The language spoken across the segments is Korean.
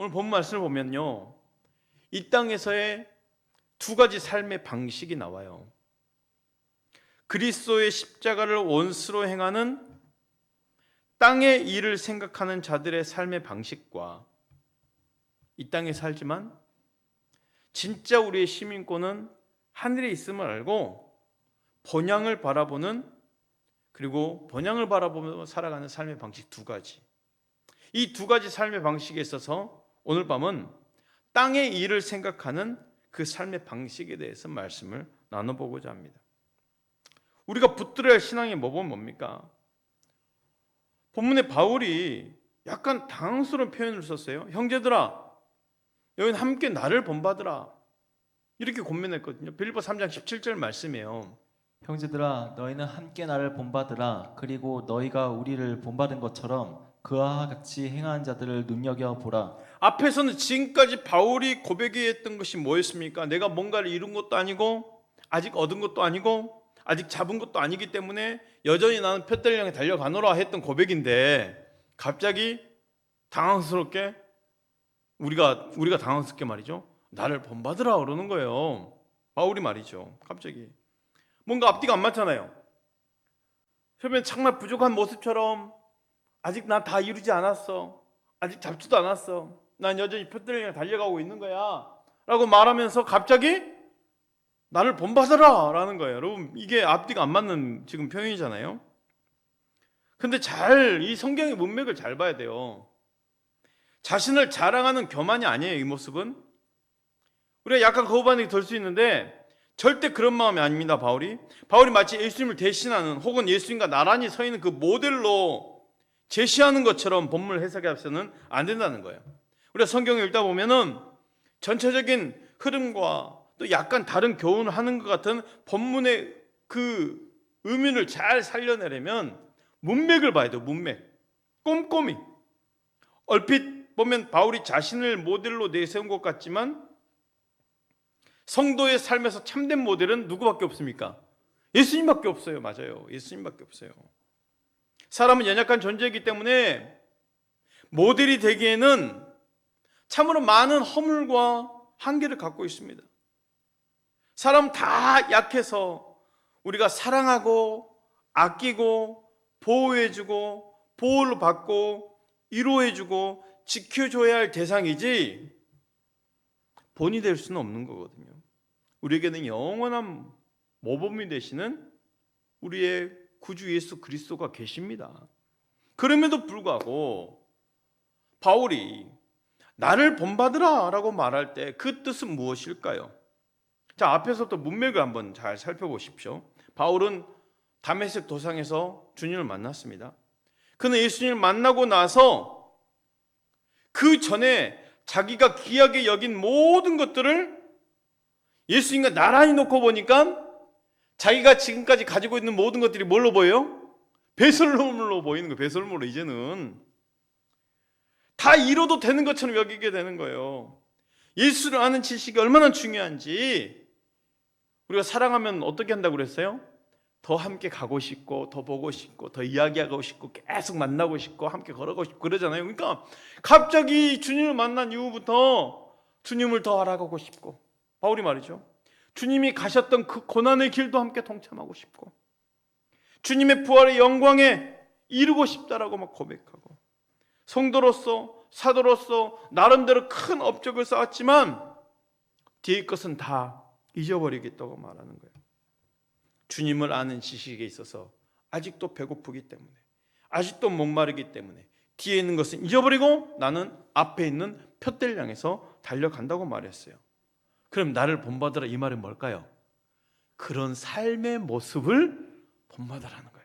오늘 본 말씀을 보면요, 이 땅에서의 두 가지 삶의 방식이 나와요. 그리스도의 십자가를 원수로 행하는 땅의 일을 생각하는 자들의 삶의 방식과 이 땅에 살지만 진짜 우리의 시민권은 하늘에 있음을 알고 본향을 바라보는, 그리고 본향을 바라보며 살아가는 삶의 방식 두 가지. 이 두 가지 삶의 방식에 있어서 오늘 밤은 땅의 일을 생각하는 그 삶의 방식에 대해서 말씀을 나눠보고자 합니다. 우리가 붙들어야 할 신앙의 모범은 뭡니까? 본문에 바울이 약간 당황스러운 표현을 썼어요. 형제들아, 여기는 함께 나를 본받으라, 이렇게 권면했거든요. 빌립보 3장 17절 말씀이에요. 형제들아 너희는 함께 나를 본받으라. 그리고 너희가 우리를 본받은 것처럼 그와 같이 행하는 자들을 눈여겨보라. 앞에서는 지금까지 바울이 고백했던 것이 뭐였습니까? 내가 뭔가를 이룬 것도 아니고 아직 얻은 것도 아니고 아직 잡은 것도 아니기 때문에 여전히 나는 푯대를 향해 달려가노라 했던 고백인데, 갑자기 당황스럽게 우리가 당황스럽게 말이죠, 나를 본받으라 그러는 거예요. 바울이 말이죠. 갑자기 뭔가 앞뒤가 안 맞잖아요. 처음엔 정말 부족한 모습처럼 아직 나 다 이루지 않았어, 아직 잡지도 않았어, 난 여전히 푯대를 향해 달려가고 있는 거야 라고 말하면서 갑자기 나를 본받아라 라는 거예요. 여러분, 이게 앞뒤가 안 맞는 지금 표현이잖아요. 근데 이 성경의 문맥을 잘 봐야 돼요. 자신을 자랑하는 교만이 아니에요. 이 모습은 우리가 약간 거부반응이 될 수 있는데 절대 그런 마음이 아닙니다. 바울이 마치 예수님을 대신하는, 혹은 예수님과 나란히 서 있는 그 모델로 제시하는 것처럼 본문을 해석해서는 안 된다는 거예요. 우리가 성경을 읽다 보면은 전체적인 흐름과 또 약간 다른 교훈을 하는 것 같은 본문의 그 의미를 잘 살려내려면 문맥을 봐야 돼요. 문맥 꼼꼼히. 얼핏 보면 바울이 자신을 모델로 내세운 것 같지만 성도의 삶에서 참된 모델은 누구밖에 없습니까? 예수님밖에 없어요. 맞아요. 예수님밖에 없어요. 사람은 연약한 존재이기 때문에 모델이 되기에는 참으로 많은 허물과 한계를 갖고 있습니다. 사람 다 약해서 우리가 사랑하고 아끼고 보호해주고 보호를 받고 위로해주고 지켜줘야 할 대상이지 본이 될 수는 없는 거거든요. 우리에게는 영원한 모범이 되시는 우리의 구주 예수 그리스도가 계십니다. 그럼에도 불구하고 바울이 나를 본받으라 라고 말할 때 그 뜻은 무엇일까요? 자, 앞에서부터 문맥을 한번 잘 살펴보십시오. 바울은 다메섹 도상에서 주님을 만났습니다. 그는 예수님을 만나고 나서 그 전에 자기가 귀하게 여긴 모든 것들을 예수님과 나란히 놓고 보니까 자기가 지금까지 가지고 있는 모든 것들이 뭘로 보여요? 배설물로 보이는 거예요. 배설물로. 이제는 다 이뤄도 되는 것처럼 여기게 되는 거예요. 예수를 아는 지식이 얼마나 중요한지, 우리가 사랑하면 어떻게 한다고 그랬어요? 더 함께 가고 싶고 더 보고 싶고 더 이야기하고 싶고 계속 만나고 싶고 함께 걸어가고 싶고 그러잖아요. 그러니까 갑자기 주님을 만난 이후부터 주님을 더 알아가고 싶고, 바울이 말이죠, 주님이 가셨던 그 고난의 길도 함께 동참하고 싶고 주님의 부활의 영광에 이루고 싶다라고 막 고백하고, 성도로서 사도로서 나름대로 큰 업적을 쌓았지만 뒤의 것은 다 잊어버리겠다고 말하는 거예요. 주님을 아는 지식에 있어서 아직도 배고프기 때문에, 아직도 목마르기 때문에 뒤에 있는 것은 잊어버리고 나는 앞에 있는 푯대를 향해서 달려간다고 말했어요. 그럼 나를 본받으라 이 말은 뭘까요? 그런 삶의 모습을 본받으라는 거예요.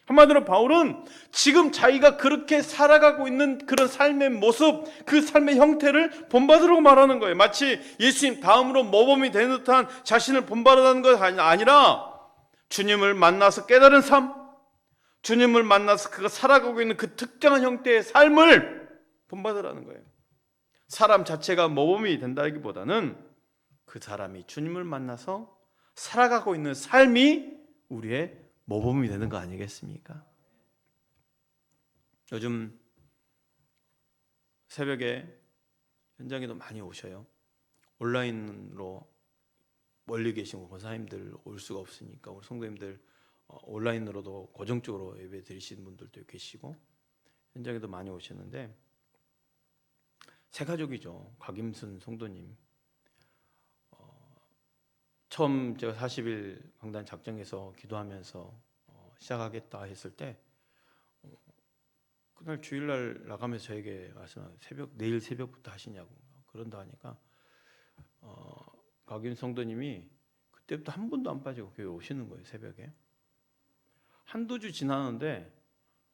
한마디로 바울은 지금 자기가 그렇게 살아가고 있는 그런 삶의 모습, 그 삶의 형태를 본받으라고 말하는 거예요. 마치 예수님 다음으로 모범이 되는 듯한 자신을 본받으라는 것이 아니라 주님을 만나서 깨달은 삶, 주님을 만나서 그가 살아가고 있는 그 특정한 형태의 삶을 본받으라는 거예요. 사람 자체가 모범이 된다기보다는 그 사람이 주님을 만나서 살아가고 있는 삶이 우리의 모범이 되는 거 아니겠습니까? 요즘 새벽에 현장에도 많이 오셔요. 온라인으로 멀리 계신 권사님들 올 수가 없으니까 우리 성도님들 온라인으로도 고정적으로 예배 드리시는 분들도 계시고 현장에도 많이 오시는데 새 가족이죠. 곽임순 성도님. 처음 제가 40일 강단 작정해서 기도하면서 시작하겠다 했을 때 그날 주일날 나가면서 저에게 말씀하세요. 내일 새벽부터 하시냐고 그런다 하니까 곽임 성도님이 그때부터 한 번도 안 빠지고 교회 오시는 거예요. 새벽에 한두 주 지나는데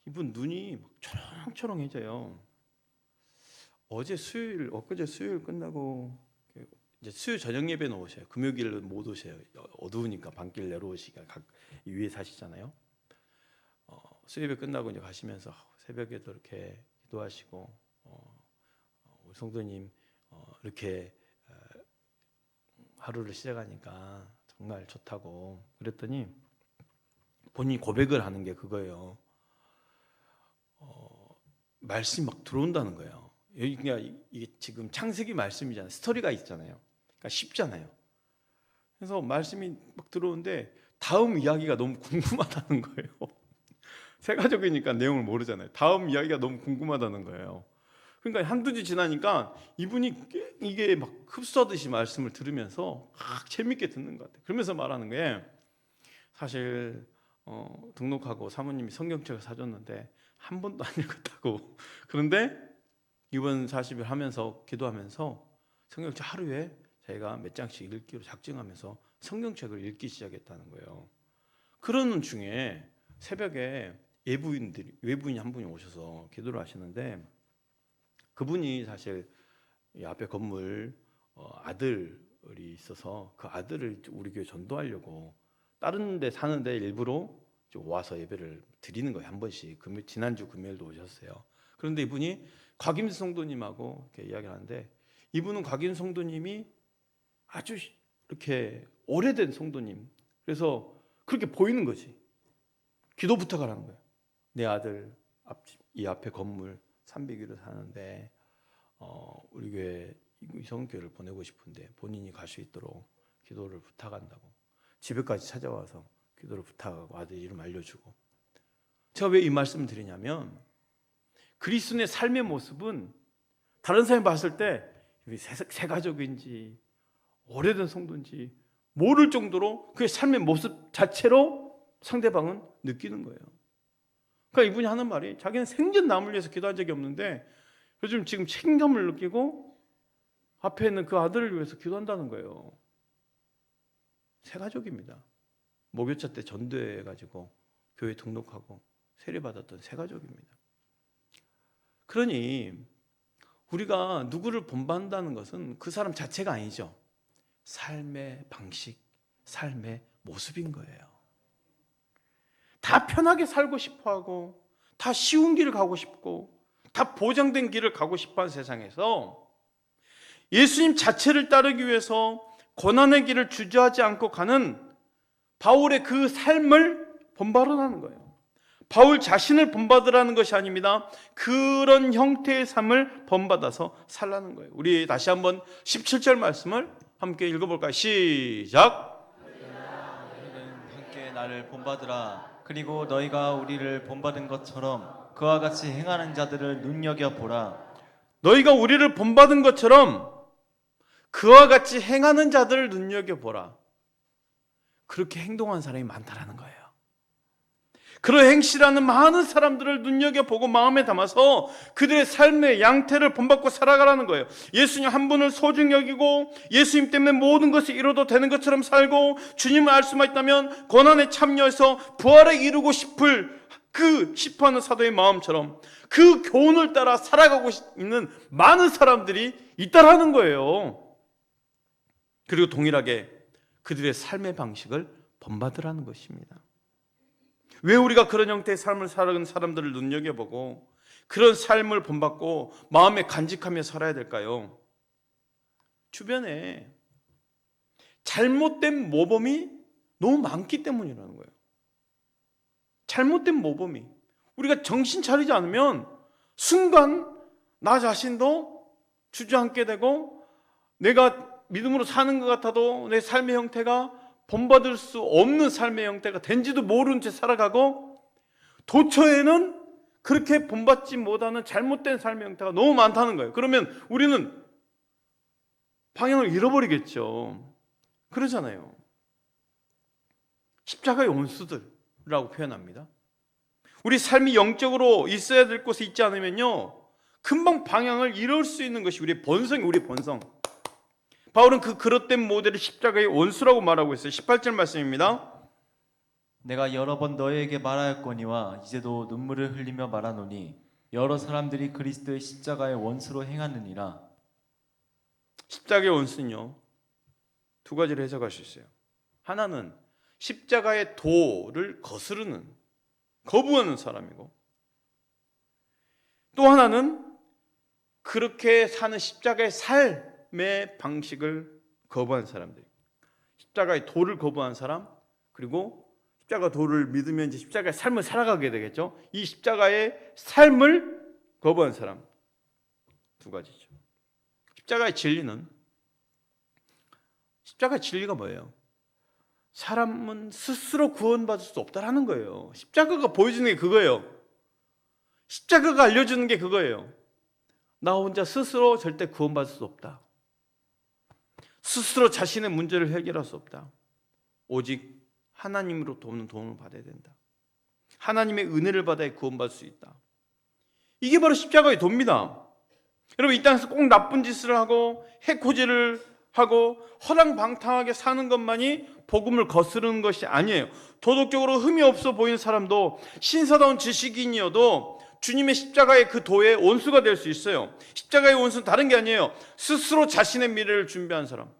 이분 눈이 막 초롱초롱해져요. 엊그제 수요일 끝나고 이제 수요 저녁 예배는 오셔요. 금요일은 못 오셔요. 어두우니까 밤길 내려오시기가 위에 사시잖아요. 수요 예배 끝나고 이제 가시면서 새벽에도 이렇게 기도하시고 우리 성도님 이렇게 하루를 시작하니까 정말 좋다고 그랬더니 본인이 고백을 하는 게 그거예요. 말씀이 막 들어온다는 거예요. 그러니까 이게 지금 창세기 말씀이잖아요. 스토리가 있잖아요. 그러니까 쉽잖아요. 그래서 말씀이 막 들어오는데 다음 이야기가 너무 궁금하다는 거예요. 새 가족이니까 내용을 모르잖아요. 다음 이야기가 너무 궁금하다는 거예요. 그러니까 한두 주 지나니까 이분이 이게 막 흡수하듯이 말씀을 들으면서 막 재밌게 듣는 것 같아요. 그러면서 말하는 게 사실 등록하고 사모님이 성경책을 사줬는데 한 번도 안 읽었다고. 그런데 이번 40일 하면서 기도하면서 성경책 하루에 자기가 몇 장씩 읽기로 작정하면서 성경책을 읽기 시작했다는 거예요. 그러는 중에 새벽에 외부인이 한 분이 오셔서 기도를 하시는데 그분이 사실 이 앞에 건물 아들이 있어서 그 아들을 우리 교회 전도하려고 다른 데 사는데 일부러 와서 예배를 드리는 거예요. 한 번씩. 지난주 금요일도 오셨어요. 그런데 이분이 곽임수 성도님하고 이렇게 이야기를 하는데 이분은 곽임수 성도님이 아주 이렇게 오래된 성도님. 그래서 그렇게 보이는 거지. 기도 부탁을 하는 거예요. 내 아들 이 앞에 건물 300일을 사는데 우리 교회 이성교회를 보내고 싶은데 본인이 갈 수 있도록 기도를 부탁한다고 집에까지 찾아와서 기도를 부탁하고 아들 이름 알려주고. 제가 왜 이 말씀을 드리냐면 그리스도인의 삶의 모습은 다른 사람이 봤을 때 새 가족인지 오래된 성도인지 모를 정도로 그의 삶의 모습 자체로 상대방은 느끼는 거예요. 그러니까 이분이 하는 말이 자기는 생전 남을 위해서 기도한 적이 없는데 요즘 지금 책임감을 느끼고 앞에 있는 그 아들을 위해서 기도한다는 거예요. 새 가족입니다. 목요차 때 전도해가지고 교회 등록하고 세례받았던 새 가족입니다. 그러니 우리가 누구를 본받는다는 것은 그 사람 자체가 아니죠. 삶의 방식, 삶의 모습인 거예요. 다 편하게 살고 싶어하고 다 쉬운 길을 가고 싶고 다 보장된 길을 가고 싶어하는 세상에서 예수님 자체를 따르기 위해서 고난의 길을 주저하지 않고 가는 바울의 그 삶을 본받으라는 거예요. 바울 자신을 본받으라는 것이 아닙니다. 그런 형태의 삶을 본받아서 살라는 거예요. 우리 다시 한번 17절 말씀을 함께 읽어볼까요? 시작. 너희는 함께 나를 본받으라. 그리고 너희가 우리를 본받은 것처럼 그와 같이 행하는 자들을 눈여겨보라. 너희가 우리를 본받은 것처럼 그와 같이 행하는 자들을 눈여겨보라. 그렇게 행동하는 사람이 많다라는 거예요. 그런 행실하는 많은 사람들을 눈여겨보고 마음에 담아서 그들의 삶의 양태를 본받고 살아가라는 거예요. 예수님 한 분을 소중히 여기고 예수님 때문에 모든 것이 이루어도 되는 것처럼 살고 주님을 알 수만 있다면 고난에 참여해서 부활에 이루고 싶어하는 사도의 마음처럼 그 교훈을 따라 살아가고 있는 많은 사람들이 있다라는 거예요. 그리고 동일하게 그들의 삶의 방식을 본받으라는 것입니다. 왜 우리가 그런 형태의 삶을 살아가는 사람들을 눈여겨보고 그런 삶을 본받고 마음에 간직하며 살아야 될까요? 주변에 잘못된 모범이 너무 많기 때문이라는 거예요. 잘못된 모범이. 우리가 정신 차리지 않으면 순간 나 자신도 주저앉게 되고 내가 믿음으로 사는 것 같아도 내 삶의 형태가 본받을 수 없는 삶의 형태가 된지도 모르는 채 살아가고 도처에는 그렇게 본받지 못하는 잘못된 삶의 형태가 너무 많다는 거예요. 그러면 우리는 방향을 잃어버리겠죠. 그러잖아요. 십자가의 원수들이라고 표현합니다. 우리 삶이 영적으로 있어야 될 곳에 있지 않으면요 금방 방향을 잃을 수 있는 것이 우리의 본성이 우리 본성. 바울은 그 그릇된 모델을 십자가의 원수라고 말하고 있어요. 18절 말씀입니다. 내가 여러 번 너희에게 말하였거니와 이제도 눈물을 흘리며 말하노니 여러 사람들이 그리스도의 십자가의 원수로 행하느니라. 십자가의 원수는요 두 가지로 해석할 수 있어요. 하나는 십자가의 도를 거부하는 사람이고, 또 하나는 그렇게 사는 십자가의 삶의 방식을 거부한 사람들. 십자가의 도를 거부한 사람, 그리고 십자가 도를 믿으면 이제 십자가의 삶을 살아가게 되겠죠. 이 십자가의 삶을 거부한 사람 두 가지죠. 십자가의 진리가 뭐예요? 사람은 스스로 구원받을 수 없다라는 거예요. 십자가가 보여주는 게 그거예요. 십자가가 알려주는 게 그거예요. 나 혼자 스스로 절대 구원받을 수 없다. 스스로 자신의 문제를 해결할 수 없다. 오직 하나님으로 도움을 받아야 된다. 하나님의 은혜를 받아야 구원받을 수 있다. 이게 바로 십자가의 도입니다. 여러분, 이 땅에서 꼭 나쁜 짓을 하고 해코지를 하고 허랑방탕하게 사는 것만이 복음을 거스르는 것이 아니에요. 도덕적으로 흠이 없어 보이는 사람도 신사다운 지식인이어도 주님의 십자가의 그 도의 원수가 될 수 있어요. 십자가의 원수는 다른 게 아니에요. 스스로 자신의 미래를 준비한 사람,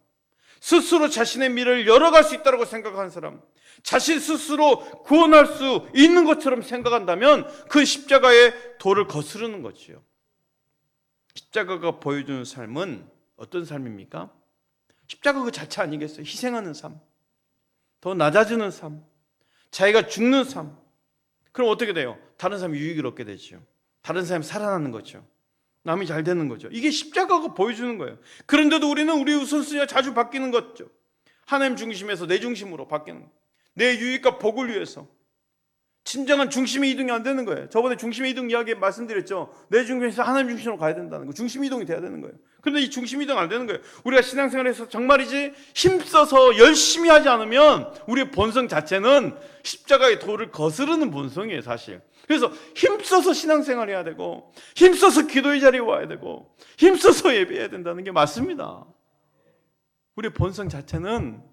스스로 자신의 미래를 열어갈 수 있다고 생각하는 사람, 자신 스스로 구원할 수 있는 것처럼 생각한다면 그 십자가의 도를 거스르는 거지요. 십자가가 보여주는 삶은 어떤 삶입니까? 십자가 그 자체 아니겠어요? 희생하는 삶, 더 낮아지는 삶, 자기가 죽는 삶. 그럼 어떻게 돼요? 다른 사람이 유익을 얻게 되죠. 다른 사람이 살아나는 거죠. 남이 잘 되는 거죠. 이게 십자가가 보여주는 거예요. 그런데도 우리는 우리 우선순위가 자주 바뀌는 거죠. 하나님 중심에서 내 중심으로 바뀌는 거예요. 내 유익과 복을 위해서. 진정한 중심의 이동이 안 되는 거예요. 저번에 중심의 이동 이야기 말씀드렸죠. 내 중심에서 하나님 중심으로 가야 된다는 거. 중심 이동이 돼야 되는 거예요. 그런데 이 중심 이동 안 되는 거예요. 우리가 신앙생활에서 정말이지 힘써서 열심히 하지 않으면 우리의 본성 자체는 십자가의 도를 거스르는 본성이에요, 사실. 그래서 힘써서 신앙생활 해야 되고, 힘써서 기도의 자리에 와야 되고, 힘써서 예배해야 된다는 게 맞습니다. 우리의 본성 자체는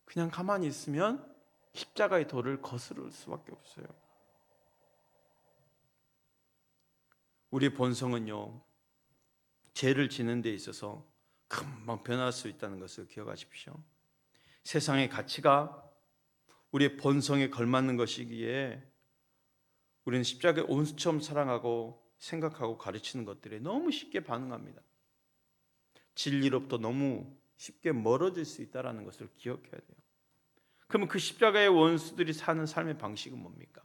그냥 가만히 있으면 십자가의 도를 거스를 수밖에 없어요. 우리의 본성은요, 죄를 지는 데 있어서 금방 변할 수 있다는 것을 기억하십시오. 세상의 가치가 우리의 본성에 걸맞는 것이기에 우리는 십자가의 원수처럼 사랑하고 생각하고 가르치는 것들에 너무 쉽게 반응합니다. 진리로부터 너무 쉽게 멀어질 수 있다는 것을 기억해야 돼요. 그러면 그 십자가의 원수들이 사는 삶의 방식은 뭡니까?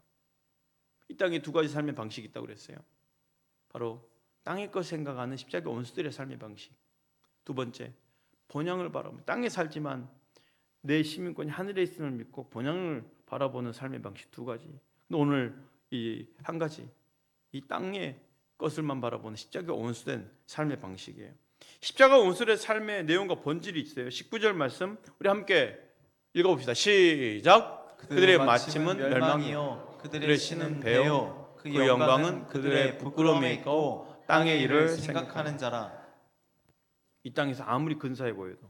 이 땅에 두 가지 삶의 방식이 있다고 그랬어요. 바로 땅의 것 생각하는 십자가의 원수들의 삶의 방식. 두 번째, 본향을 바라보며 땅에 살지만 내 시민권이 하늘에 있음을 믿고 본향을 바라보는 삶의 방식 두 가지. 근데 오늘 이 한 가지, 이 땅의 것을만 바라보는 십자가의 원수된 삶의 방식이에요. 십자가 원수의 삶의 내용과 본질이 있어요. 19절 말씀 우리 함께 읽어봅시다. 시작. 그들의 마침은 멸망이요 그들의 신은 배요 그 영광은 그들의 부끄러움에 있고 땅의 일을 생각하는 자라. 이 땅에서 아무리 근사해 보여도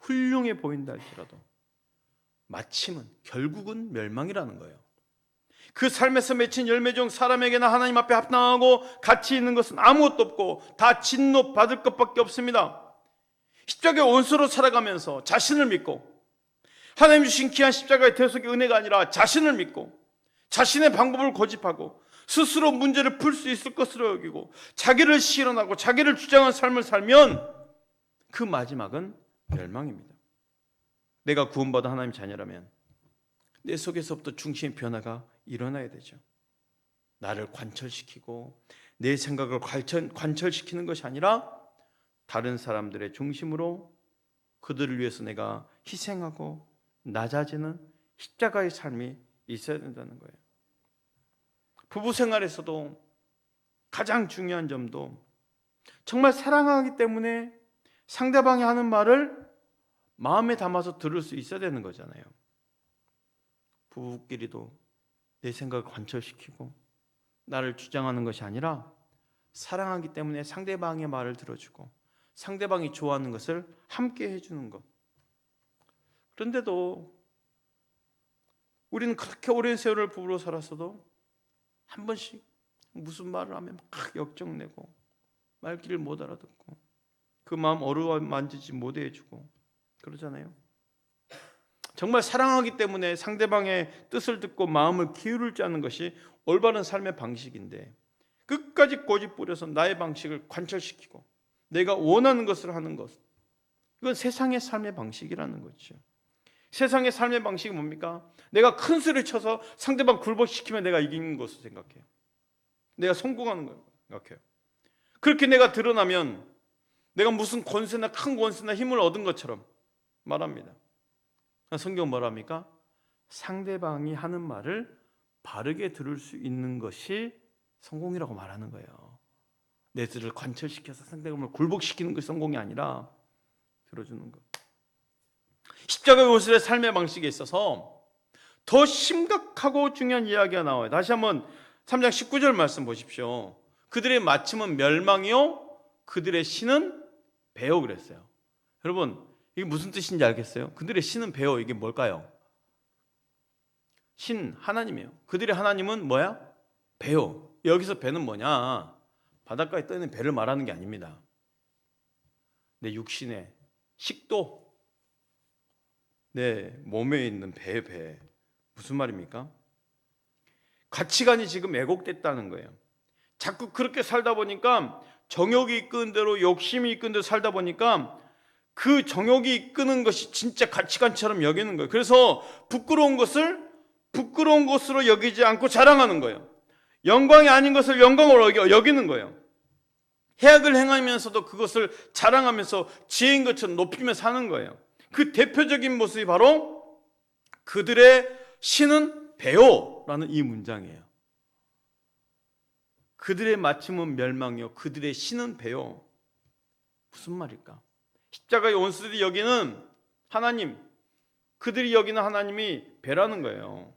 훌륭해 보인다 할지라도 마침은 결국은 멸망이라는 거예요. 그 삶에서 맺힌 열매 중 사람에게나 하나님 앞에 합당하고 가치 있는 것은 아무것도 없고 다 진노 받을 것밖에 없습니다. 십자가의 원수로 살아가면서 자신을 믿고 하나님 주신 귀한 십자가의 대속의 은혜가 아니라 자신을 믿고 자신의 방법을 고집하고 스스로 문제를 풀 수 있을 것으로 여기고 자기를 실현하고 자기를 주장한 삶을 살면 그 마지막은 멸망입니다. 내가 구원받은 하나님 자녀라면 내 속에서부터 중심의 변화가 일어나야 되죠. 나를 관철시키고 내 생각을 관철시키는 것이 아니라 다른 사람들의 중심으로 그들을 위해서 내가 희생하고 낮아지는 십자가의 삶이 있어야 된다는 거예요. 부부 생활에서도 가장 중요한 점도 정말 사랑하기 때문에 상대방이 하는 말을 마음에 담아서 들을 수 있어야 되는 거잖아요. 부부끼리도 내 생각을 관철시키고 나를 주장하는 것이 아니라 사랑하기 때문에 상대방의 말을 들어주고 상대방이 좋아하는 것을 함께 해주는 것. 그런데도 우리는 그렇게 오랜 세월을 부부로 살았어도 한 번씩 무슨 말을 하면 막 역정내고 말귀를 못 알아듣고 그 마음 어루만지지 못해주고 그러잖아요. 정말 사랑하기 때문에 상대방의 뜻을 듣고 마음을 기울일 줄 아는 것이 올바른 삶의 방식인데 끝까지 고집 부려서 나의 방식을 관철시키고 내가 원하는 것을 하는 것, 이건 세상의 삶의 방식이라는 거죠. 세상의 삶의 방식이 뭡니까? 내가 큰 소리를 쳐서 상대방 굴복시키면 내가 이기는 것으로 생각해요. 내가 성공하는 걸 생각해요. 그렇게 내가 드러나면 내가 무슨 권세나 큰 권세나 힘을 얻은 것처럼 말합니다. 성경 뭐라 합니까? 상대방이 하는 말을 바르게 들을 수 있는 것이 성공이라고 말하는 거예요. 내 뜻을 관철시켜서 상대방을 굴복시키는 것이 성공이 아니라 들어주는 것. 십자가의 원수의 삶의 방식에 있어서 더 심각하고 중요한 이야기가 나와요. 다시 한번 3장 19절 말씀 보십시오. 그들의 마침은 멸망이요 그들의 신은 배요 그랬어요. 여러분 이게 무슨 뜻인지 알겠어요? 그들의 신은 배요. 이게 뭘까요? 신 하나님이에요. 그들의 하나님은 뭐야? 배요. 여기서 배는 뭐냐? 바닷가에 떠 있는 배를 말하는 게 아닙니다. 내 육신의 식도, 내 몸에 있는 배. 무슨 말입니까? 가치관이 지금 왜곡됐다는 거예요. 자꾸 그렇게 살다 보니까 정욕이 이끄는 대로 욕심이 이끄는 대로 살다 보니까 그 정욕이 이끄는 것이 진짜 가치관처럼 여기는 거예요. 그래서 부끄러운 것을 부끄러운 것으로 여기지 않고 자랑하는 거예요. 영광이 아닌 것을 영광으로 여기는 거예요. 해악을 행하면서도 그것을 자랑하면서 지혜인 것처럼 높이며 사는 거예요. 그 대표적인 모습이 바로 그들의 신은 배요라는 이 문장이에요. 그들의 마침은 멸망이요 그들의 신은 배요. 무슨 말일까? 십자가의 원수들이 여기는 하나님, 그들이 여기는 하나님이 배라는 거예요.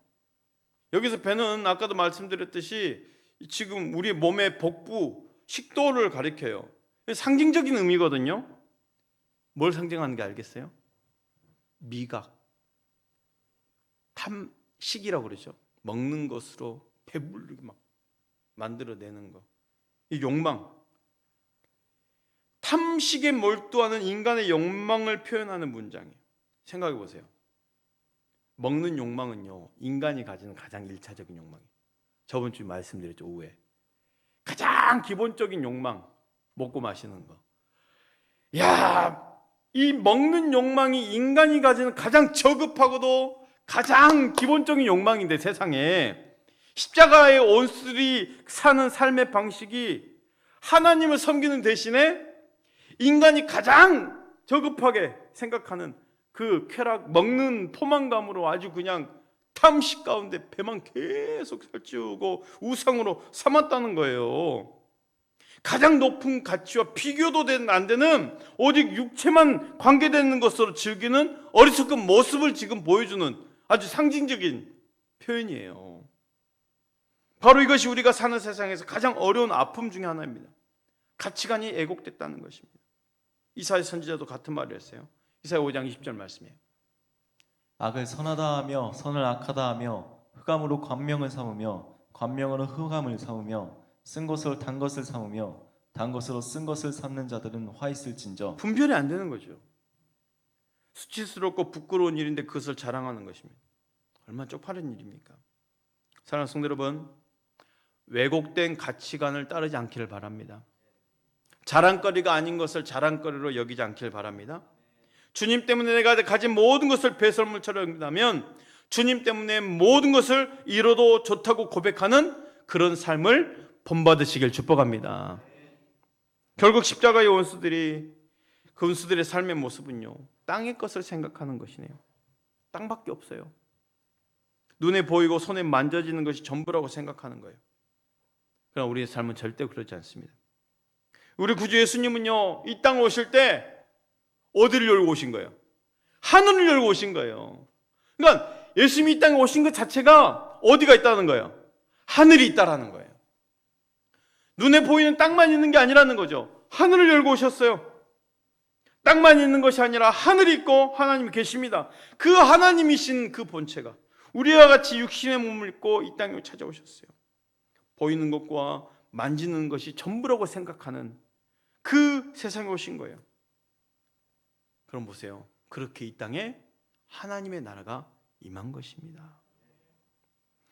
여기서 배는 아까도 말씀드렸듯이 지금 우리 몸의 복부, 식도를 가리켜요. 상징적인 의미거든요. 뭘 상징하는 게 알겠어요? 미각, 탐식이라고 그러죠. 먹는 것으로 배부르게 막 만들어내는 거. 이 욕망. 탐식에 몰두하는 인간의 욕망을 표현하는 문장이에요. 생각해 보세요. 먹는 욕망은요, 인간이 가지는 가장 1차적인 욕망이에요. 저번 주에 말씀드렸죠, 오후에. 가장 기본적인 욕망, 먹고 마시는 거. 야, 이 먹는 욕망이 인간이 가지는 가장 저급하고도 가장 기본적인 욕망인데 세상에 십자가의 원수들이 사는 삶의 방식이 하나님을 섬기는 대신에 인간이 가장 저급하게 생각하는 그 쾌락, 먹는 포만감으로 아주 그냥 탐식 가운데 배만 계속 살찌우고 우상으로 삼았다는 거예요. 가장 높은 가치와 비교도 안 되는 오직 육체만 관계되는 것으로 즐기는 어리석은 모습을 지금 보여주는 아주 상징적인 표현이에요. 바로 이것이 우리가 사는 세상에서 가장 어려운 아픔 중에 하나입니다. 가치관이 왜곡됐다는 것입니다. 이사야 선지자도 같은 말을 했어요. 이사야 5장 20절 말씀이에요. 악을 선하다 하며 선을 악하다 하며 흑암으로 관명을 삼으며 관명으로 흑암을 삼으며 쓴 것으로 단 것을 삼으며 단 것으로 쓴 것을 삼는 자들은 화 있을진저. 분별이 안 되는 거죠. 수치스럽고 부끄러운 일인데 그것을 자랑하는 것입니다. 얼마나 쪽팔린 일입니까? 사랑하는 성도 여러분, 왜곡된 가치관을 따르지 않기를 바랍니다. 자랑거리가 아닌 것을 자랑거리로 여기지 않기를 바랍니다. 주님 때문에 내가 가진 모든 것을 배설물처럼 여긴다면 주님 때문에 모든 것을 잃어도 좋다고 고백하는 그런 삶을 본받으시길 축복합니다. 결국 십자가의 원수들이 그 원수들의 삶의 모습은요, 땅의 것을 생각하는 것이네요. 땅밖에 없어요. 눈에 보이고 손에 만져지는 것이 전부라고 생각하는 거예요. 그러나 우리의 삶은 절대 그렇지 않습니다. 우리 구주 예수님은요, 이 땅에 오실 때 어디를 열고 오신 거예요? 하늘을 열고 오신 거예요. 그러니까 예수님이 이 땅에 오신 것 자체가 어디가 있다는 거예요? 하늘이 있다라는 거예요. 눈에 보이는 땅만 있는 게 아니라는 거죠. 하늘을 열고 오셨어요. 땅만 있는 것이 아니라 하늘이 있고 하나님이 계십니다. 그 하나님이신 그 본체가 우리와 같이 육신의 몸을 입고 이 땅에 찾아오셨어요. 보이는 것과 만지는 것이 전부라고 생각하는 그 세상에 오신 거예요. 그럼 보세요. 그렇게 이 땅에 하나님의 나라가 임한 것입니다.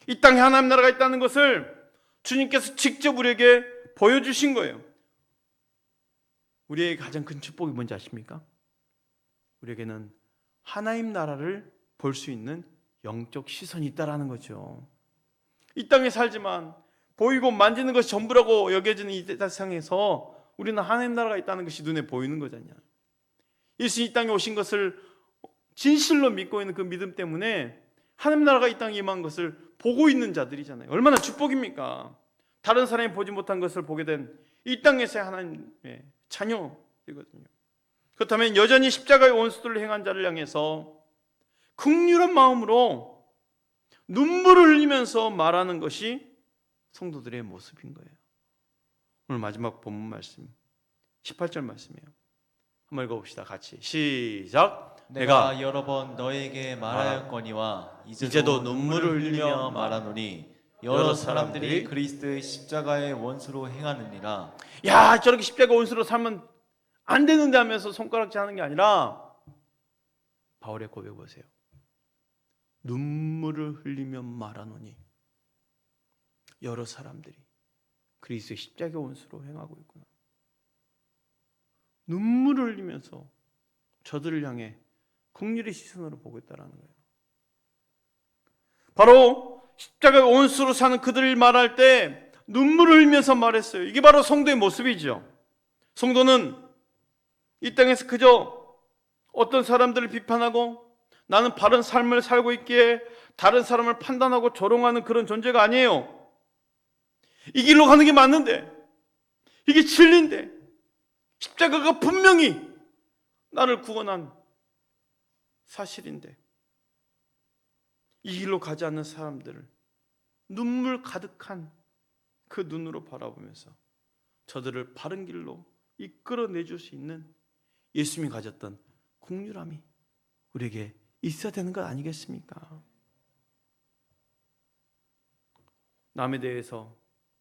이 땅에 하나님 나라가 있다는 것을 주님께서 직접 우리에게 보여주신 거예요. 우리에게 가장 큰 축복이 뭔지 아십니까? 우리에게는 하나님 나라를 볼 수 있는 영적 시선이 있다라는 거죠. 이 땅에 살지만 보이고 만지는 것이 전부라고 여겨지는 이 세상에서 우리는 하나님 나라가 있다는 것이 눈에 보이는 거잖아요. 예수님이 이 땅에 오신 것을 진실로 믿고 있는 그 믿음 때문에 하나님 나라가 이 땅에 임한 것을 보고 있는 자들이잖아요. 얼마나 축복입니까? 다른 사람이 보지 못한 것을 보게 된 이 땅에서의 하나님의 자녀이거든요. 그렇다면 여전히 십자가의 원수들을 행한 자를 향해서 긍휼한 마음으로 눈물을 흘리면서 말하는 것이 성도들의 모습인 거예요. 오늘 마지막 본문 말씀 18절 말씀이에요. 한번 읽어봅시다. 같이 시작. 내가 여러 번 너에게 말하였거니와 이제도 눈물을 흘리며 말하노니 여러 사람들이 그리스도의 십자가의 원수로 행하느니라. 야, 저렇게 십자가 원수로 살면 안 되는데 하면서 손가락질 하는 게 아니라 바울의 고백 보세요. 눈물을 흘리며 말하노니 여러 사람들이 그리스도의 십자가 원수로 행하고 있구나. 눈물을 흘리면서 저들을 향해 긍휼의 시선으로 보고 있다는 거예요. 바로 십자가 원수로 사는 그들을 말할 때 눈물을 흘리면서 말했어요. 이게 바로 성도의 모습이죠. 성도는 이 땅에서 그저 어떤 사람들을 비판하고 나는 바른 삶을 살고 있기에 다른 사람을 판단하고 조롱하는 그런 존재가 아니에요. 이 길로 가는 게 맞는데, 이게 진리인데, 십자가가 분명히 나를 구원한 사실인데 이 길로 가지 않는 사람들을 눈물 가득한 그 눈으로 바라보면서 저들을 바른 길로 이끌어내줄 수 있는 예수님이 가졌던 긍휼함이 우리에게 있어야 되는 것 아니겠습니까? 남에 대해서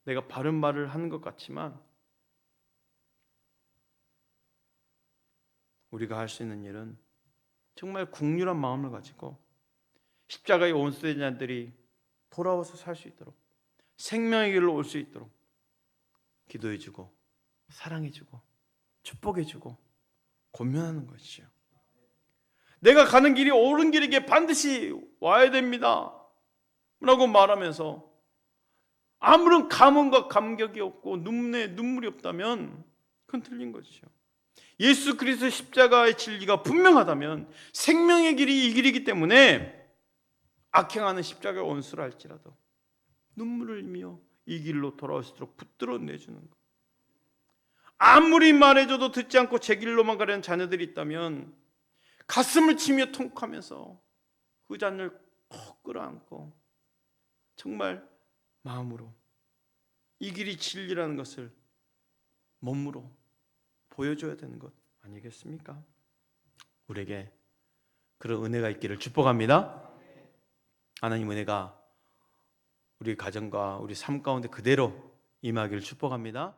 내가 바른 말을 하는 것 같지만 우리가 할 수 있는 일은 정말 긍휼한 마음을 가지고 십자가의 원수된 자들이 돌아와서 살 수 있도록 생명의 길로 올 수 있도록 기도해주고 사랑해주고 축복해주고 권면하는 것이죠. 내가 가는 길이 옳은 길이기에 반드시 와야 됩니다 라고 말하면서 아무런 감흥과 감격이 없고 눈물이 없다면 그건 틀린 것이죠. 예수 그리스도 십자가의 진리가 분명하다면 생명의 길이 이 길이기 때문에 악행하는 십자가의 원수를 할지라도 눈물을 흘리며 이 길로 돌아올 수 있도록 붙들어 내주는 것. 아무리 말해줘도 듣지 않고 제 길로만 가려는 자녀들이 있다면 가슴을 치며 통곡하면서 그 잔을 콕 끌어안고 정말 마음으로 이 길이 진리라는 것을 몸으로 보여줘야 되는 것 아니겠습니까? 우리에게 그런 은혜가 있기를 축복합니다. 하나님 은혜가 우리 가정과 우리 삶 가운데 그대로 임하기를 축복합니다.